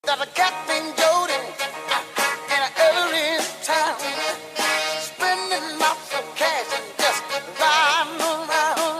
Got a cat named Jody in every town, spending lots of cash and just riding around.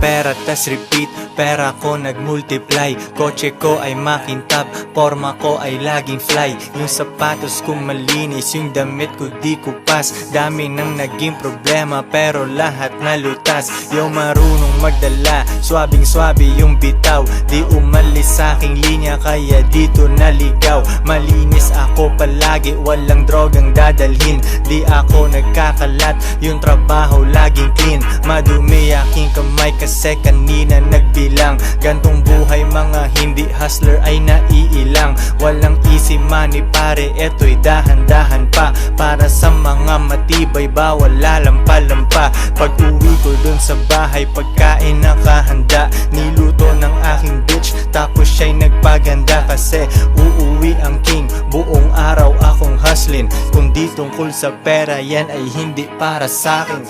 Pera tas repeat, pera ko nagmultiply. Kotse ko ay makintab, forma ko ay laging fly. Yung sapatos ko malinis, yung damit ko di kupas. Dami nang naging problema pero lahat nalutas. Yung marunong magdala, swabing swabe yung bitaw. Di umalis sa aking linya kaya dito naligaw. Malinis ako palagi, walang drogang dadalhin. Di ako nagkakalat, yung trabaho laging clean. Madumi aking kamay kasi kanina nagbilang. Gantong buhay mga hindi hustler ay naiilang. Walang easy money pare, eto'y dahan-dahan pa. Para sa mga matibay bawal lalampa-lampa. Pag uwi ko dun sa bahay pagkain nakahanda. Niluto ng aking bitch tapos siya'y nagpaganda. Kasi uuwi ang king, buong araw akong hustling. Kung di tungkol sa pera yan ay hindi para sa'kin.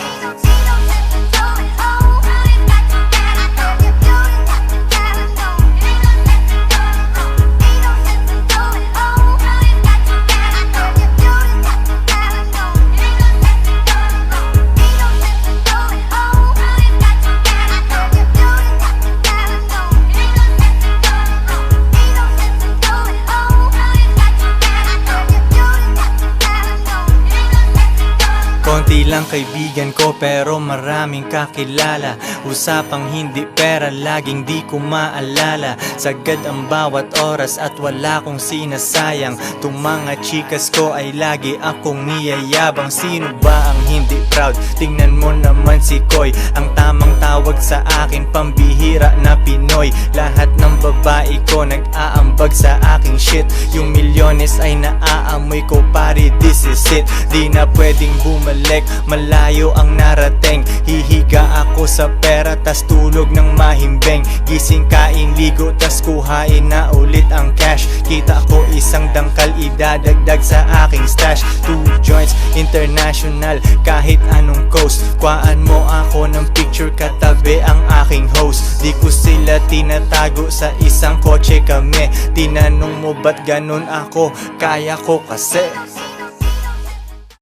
Konti lang kaibigan ko pero maraming kakilala. Usapang hindi pera laging di ko maalala. Sagad ang bawat oras at wala kong sinasayang. Tung mga chikas ko ay lagi akong niyayabang. Sino ba ang hindi proud? Tingnan mo naman si Koy. Ang tamang tawag sa akin pambihira na Pinoy. Lahat ng babae ko nag-aambag sa aking shit. Yung milyones ay naaamoy ko pare, this is it. Di na pwedeng bumalik, malayo ang narating. Hihiga ako sa pera tas tulog ng mahimbing. Gising kain ligo tas kuhain na ulit ang cash. Kita ko isang dangkal idadagdag sa aking stash. 2 joints international kahit anong coast. Kuhaan mo ako ng picture katabi ang aking host. Di ko sila tinatago sa isang kotse kami. Tinanong mo ba't ganun ako? Kaya ko kasi